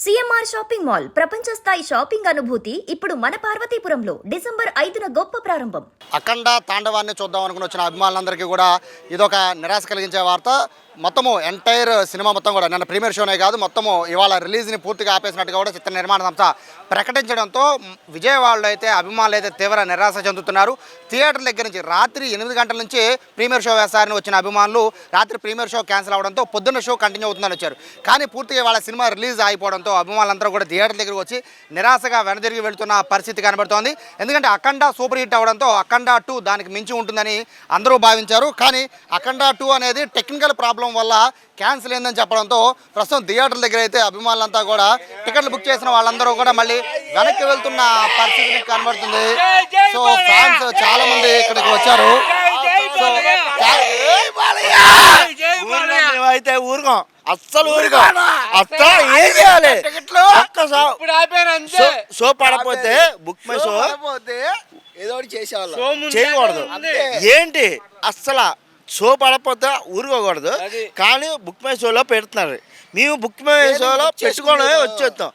CMR shopping mall ప్రపంచ స్థాయి shopping అనుభూతి ఇప్పుడు మన పార్వతీపురంలో డిసెంబర్ 5న గొప్ప ప్రారంభం. అఖండ తాండవాన్ని చూద్దాం అనుకుని వచ్చిన అభిమానులందరికీ కూడా ఇదొక నిరాశ కలిగించే వార్త. మొత్తము ఎంటైర్ సినిమా మొత్తం కూడా నిన్న ప్రీమియర్ షోనే కాదు, మొత్తము ఇవాళ రిలీజ్ని పూర్తిగా ఆపేసినట్టుగా కూడా చిత్ర నిర్మాణ సంస్థ ప్రకటించడంతో విజయవాడలో అయితే అభిమానులు అయితే తీవ్ర నిరాశ చెందుతున్నారు. థియేటర్ దగ్గర నుంచి రాత్రి 8 గంటల నుంచి ప్రీమియర్ షో వేస్తారని వచ్చిన అభిమానులు రాత్రి ప్రీమియర్ షో క్యాన్సిల్ అవడంతో పొద్దున్న షో కంటిన్యూ అవుతుందని వచ్చారు. కానీ పూర్తిగా వాళ్ళ సినిమా రిలీజ్ అయిపోవడంతో అభిమానులందరూ కూడా థియేటర్ దగ్గరకు వచ్చి నిరాశగా వెనదిరిగి వెళుతున్న పరిస్థితి కనబడుతోంది. ఎందుకంటే అఖండ సూపర్ హిట్ అవడంతో అఖండ 2 దానికి మించి ఉంటుందని అందరూ భావించారు. కానీ అఖండ 2 అనేది టెక్నికల్ ప్రాబ్లం వల్ల క్యాన్సిల్ అయిందని చెప్పడంతో ప్రస్తుతం థియేటర్ దగ్గర అయితే అభిమానులంతా కూడా టికెట్లు బుక్ చేసిన వాళ్ళందరూ కూడా మళ్ళీ వెనక్కి వెళ్తున్న పరిస్థితి కనబడుతుంది. సో ఫ్యాన్స్ చాలా మంది ఇక్కడికి వచ్చారు. అయితే ఊరుకోం, అస్సలు ఊరుకోం, అస్సలు ఏం చేయాలి. షో పడపోతే బుక్ మై షో ఏదో చేసేవాళ్ళం చేయకూడదు. ఏంటి అస్సలు షో పడకపోతే ఊరుకోకూడదు. కానీ బుక్ మై షోలో పెడుతున్నారు. మేము బుక్ మై షోలో పెట్టుకోవడమే వచ్చేస్తాం.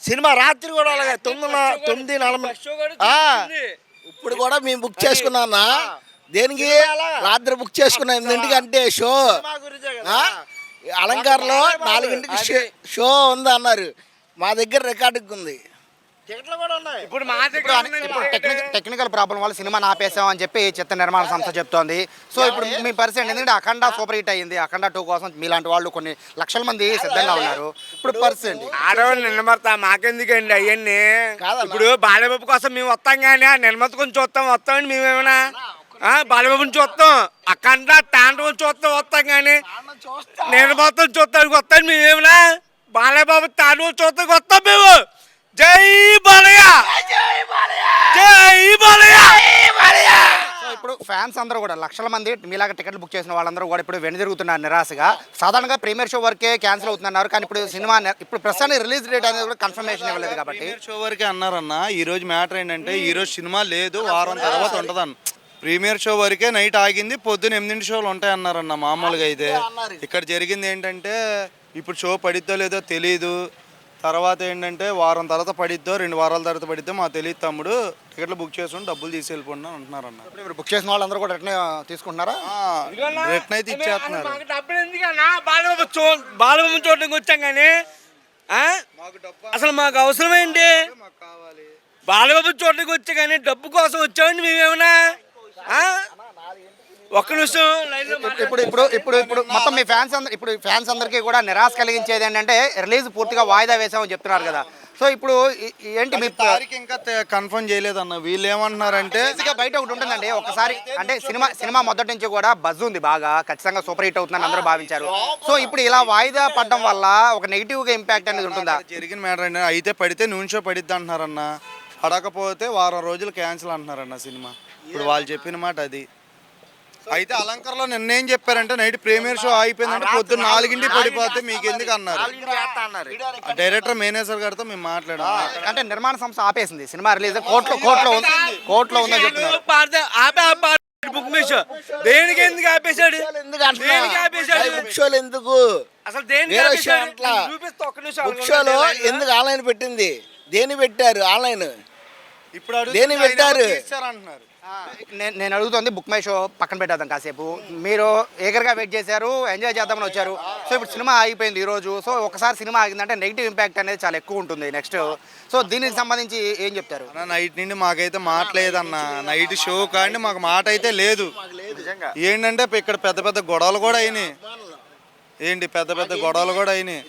సినిమా రాత్రి కూడా అలాగే 9:40 ఇప్పుడు కూడా మేము బుక్ చేసుకున్నా. దేనికి రాత్రి బుక్ చేసుకున్నాం? 8ంటికంటే షో అలంకారంలో 4ంటికి షో ఉంది అన్నారు. మా దగ్గర రికార్డుకి ఉంది. ఇప్పుడు టెక్నికల్ ప్రాబ్లం వల్ల సినిమా ఆపేసామని చెప్పి చిత్ర నిర్మాణ సంస్థ చెప్తోంది. సో ఇప్పుడు మీ పరిస్థితి ఎందుకంటే అఖండ సూపర్ హిట్ అయ్యింది. అఖండ 2 కోసం మీలాంటి వాళ్ళు కొన్ని లక్షల మంది సిద్ధంగా ఉన్నారు. ఇప్పుడు పరిస్థితి ఆడవాళ్ళు నిలబడతా మాకెందుకండి అవన్నీ. ఇప్పుడు బాలబాబు కోసం మేము వస్తాం, కానీ నిర్మత కొంచెం వస్తామండి. మేమేమైనా బాలబాబుని చూస్తాం, అఖండ తాండవం వస్తాం, కానీ నిర్మతం చూస్తానికి వస్తాం. మేమేమైనా బాలబాబు తాండవం చూస్తానికి వస్తాం మేము. జై బాలయ్య, జై బాలయ్య. సో ఇప్పుడు ఫ్యాన్స్ అందరూ కూడా లక్షల మంది మీలాగా టికెట్లు బుక్ చేసిన వాళ్ళందరూ కూడా ఇప్పుడు వెనుదిరుగుతున్నారు నిరాశగా. సాధారణంగా ప్రీమియర్ షో వరకే క్యాన్సిల్ అవుతున్నారు, కానీ ఇప్పుడు సినిమా ఇప్పుడు ప్రస్తుతానికి రిలీజ్ డేట్ అనేది కూడా కన్ఫర్మేషన్ ఇవ్వలేదు కాబట్టి షో వరకే అన్నారన్న. ఈ రోజు మ్యాటర్ ఏంటంటే ఈ రోజు సినిమా లేదు, వారం తర్వాత ఉంటుందన్న. ప్రీమియర్ షో వరకే నైట్ ఆగింది, పొద్దున్న 8 షోలు ఉంటాయన్నారన్న. మామూలుగా అయితే ఇక్కడ జరిగింది ఏంటంటే ఇప్పుడు షో పడిద్దో లేదో తెలీదు. తర్వాత ఏంటంటే వారం తర్వాత పడిద్దో 2 వారాల తర్వాత పడిద్దో మాకు తెలియదు తమ్ముడు. టికెట్లు బుక్ చేసుకుని డబ్బులు తీసుకెళ్ళిపోండి అంటున్నారన్న. ఇప్పుడు బుక్ చేసిన వాళ్ళందరూ కూడా రిటర్న్ తీసుకుంటున్నారా? రిటర్న్ అయితే ఇచ్చేస్తున్నారు. బాలబాబు చూడడానికి వచ్చాం, కానీ అసలు మాకు అవసరం ఏంటి? బాలబాబు చూడడానికి వచ్చా, కానీ డబ్బు కోసం వచ్చామండి మేమేమన్నా. ఒక్క నిమిషం. ఇప్పుడు మొత్తం మీ ఫ్యాన్స్ అందరికీ కూడా నిరాశ కలిగించేది ఏంటంటే రిలీజ్ పూర్తిగా వాయిదా వేసామని చెప్తున్నారు కదా. సో ఇప్పుడు ఏంటి మీ తారీఖు ఇంకా కన్ఫర్మ్ చేయలేదన్న. వీళ్ళు ఏమంటున్నారంటే బయట ఒకటి ఉంటుందండి. ఒకసారి అంటే సినిమా మొదటి నుంచి కూడా బజ్ ఉంది, బాగా ఖచ్చితంగా సూపర్ హిట్ అవుతుందని అందరూ భావించారు. సో ఇప్పుడు ఇలా వాయిదా పడడం వల్ల ఒక నెగిటివ్గా ఇంపాక్ట్ అనేది ఉంటుందా? జరిగిన మ్యాటర్ అంటే అయితే పడితే నూనె షో పడిద్ది అంటున్నారన్న. పడకపోతే వారం రోజులు క్యాన్సిల్ అంటున్నారన్న సినిమా. ఇప్పుడు వాళ్ళు చెప్పిన మాట అది. అయితే అలంకరణలో నిన్నేం చెప్పారంటే నైట్ ప్రీమియర్ షో అయిపోయిందంటే పొద్దున్న 4ంటికి పడిపోతే మీకు ఎందుకు అన్నారు. డైరెక్టర్ మేనేజర్ గారితో మేము మాట్లాడాం. అంటే నిర్మాణ సంస్థ ఆపేసింది సినిమా రిలీజ్. కోర్టులో ఉందని చెప్తున్నారు. బుక్ మై షో దేనికి ఎందుకు ఆపేశాడు? బుక్ షోలు ఎందుకు అసలు బుక్ షోలో ఎందుకు ఆన్లైన్ పెట్టింది? దేని పెట్టారు ఆన్లైన్? ఇప్పుడు దేని పెట్టారు అంటున్నారు. నేను అడుగుతుంది బుక్ మై షో పక్కన పెట్టేద్దాం కాసేపు. మీరు ఏగర్గా వెయిట్ చేశారు, ఎంజాయ్ చేద్దామని వచ్చారు. సో ఇప్పుడు సినిమా ఆగిపోయింది ఈరోజు. సో ఒకసారి సినిమా ఆగిందంటే నెగిటివ్ ఇంపాక్ట్ అనేది చాలా ఎక్కువ ఉంటుంది నెక్స్ట్. సో దీనికి సంబంధించి ఏం చెప్తారు? నైట్ నుండి మాకైతే మాట లేదన్న. నైట్ షో కానీ మాకు మాట అయితే లేదు. ఏంటంటే ఇక్కడ పెద్ద పెద్ద గొడవలు కూడా అయినాయి. పెద్ద గొడవలు కూడా అయినాయి.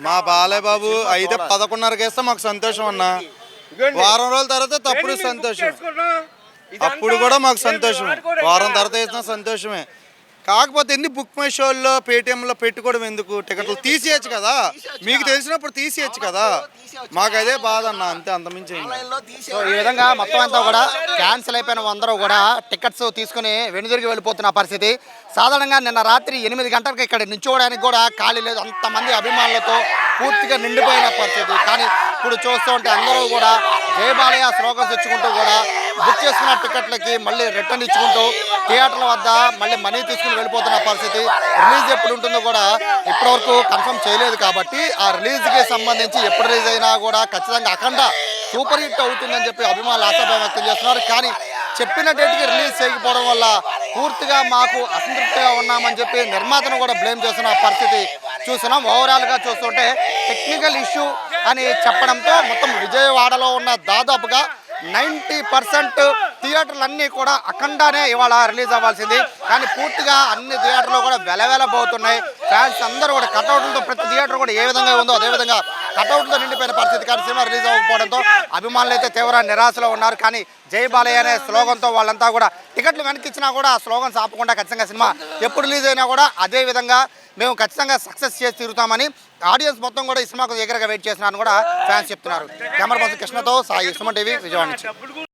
మా బాలయ్య బాబు అయితే 11:30కి వేస్తే మాకు సంతోషం అన్న. వారం రోజుల తర్వాత తప్పుడు సంతోషం. అప్పుడు కూడా మాకు సంతోషం. వారం తర్వాత వేసిన సంతోషమే. కాకపోతే ఎన్ని బుక్ మై షోల్లో పేటిఎంలో పెట్టుకోవడం ఎందుకు? టికెట్లు తీసేయచ్చు కదా, మీకు తెలిసినప్పుడు తీసేయచ్చు కదా. మాకు అదే బాధ అన్న, అంతే, అంతమించి. సో ఈ విధంగా మొత్తం అంతా కూడా క్యాన్సిల్ అయిపోయిన అందరూ కూడా టికెట్స్ తీసుకుని వెనుదిరిగి వెళ్ళిపోతున్న పరిస్థితి. సాధారణంగా నిన్న రాత్రి 8 గంటలకు ఇక్కడ నిల్చోవడానికి కూడా ఖాళీ లేదు, అంతమంది అభిమానులతో పూర్తిగా నిండిపోయిన పరిస్థితి. కానీ ఇప్పుడు చూస్తూ ఉంటే అందరూ కూడా జై బాలయ్య స్లోగన్స్ ఇచ్చుకుంటూ కూడా బుక్ చేసుకున్న టికెట్లకి మళ్ళీ రిటర్న్ ఇచ్చుకుంటూ థియేటర్ల వద్ద మళ్ళీ మనీ తీసుకుని వెళ్ళిపోతున్న పరిస్థితి. రిలీజ్ ఎప్పుడు ఉంటుందో కూడా ఇప్పటివరకు కన్ఫర్మ్ చేయలేదు కాబట్టి ఆ రిలీజ్కి సంబంధించి ఎప్పుడు రిలీజ్ అయినా కూడా ఖచ్చితంగా అఖండ సూపర్ హిట్ అవుతుందని చెప్పి అభిమానులు ఆశాభావం వ్యక్తం చేస్తున్నారు. కానీ చెప్పిన డేట్కి రిలీజ్ చేయకపోవడం వల్ల పూర్తిగా మాకు అసంతృప్తిగా ఉన్నామని చెప్పి నిర్మాతను కూడా బ్లేమ్ చేస్తున్న పరిస్థితి చూస్తున్నాం. ఓవరాల్గా చూస్తుంటే టెక్నికల్ ఇష్యూ అని చెప్పడంతో మొత్తం విజయవాడలో ఉన్న దాదాపుగా 90% థియేటర్లు కూడా అఖండానే ఇవాళ రిలీజ్ అవ్వాల్సింది. కానీ పూర్తిగా అన్ని థియేటర్లు కూడా వెలవెలబోతున్నాయి. ఫ్యాన్స్ అందరూ కూడా కటౌట్లతో ప్రతి థియేటర్ కూడా ఏ విధంగా ఉందో అదేవిధంగా కటౌట్లతో నిండిపోయిన పరిస్థితి. కానీ సినిమా రిలీజ్ అవ్వకపోవడంతో అభిమానులు అయితే తీవ్ర నిరాశలో ఉన్నారు. కానీ జై బాలయ్య అనే స్లోగన్తో వాళ్ళంతా కూడా టికెట్లు వెనక్కి ఇచ్చినా కూడా ఆ స్లోగన్స్ ఆపకుండా ఖచ్చితంగా సినిమా ఎప్పుడు రిలీజ్ అయినా కూడా అదే విధంగా మేము ఖచ్చితంగా సక్సెస్ చేసి తిరుగుతామని ఆడియన్స్ మొత్తం కూడా ఈ సినిమాకు దగ్గరగా వెయిట్ చేస్తున్నారని కూడా ఫ్యాన్స్ చెప్తున్నారు. కెమెరా పర్సన్ కృష్ణతో సాయి, సుమన్ టీవీ, విజయవాడ నుంచి.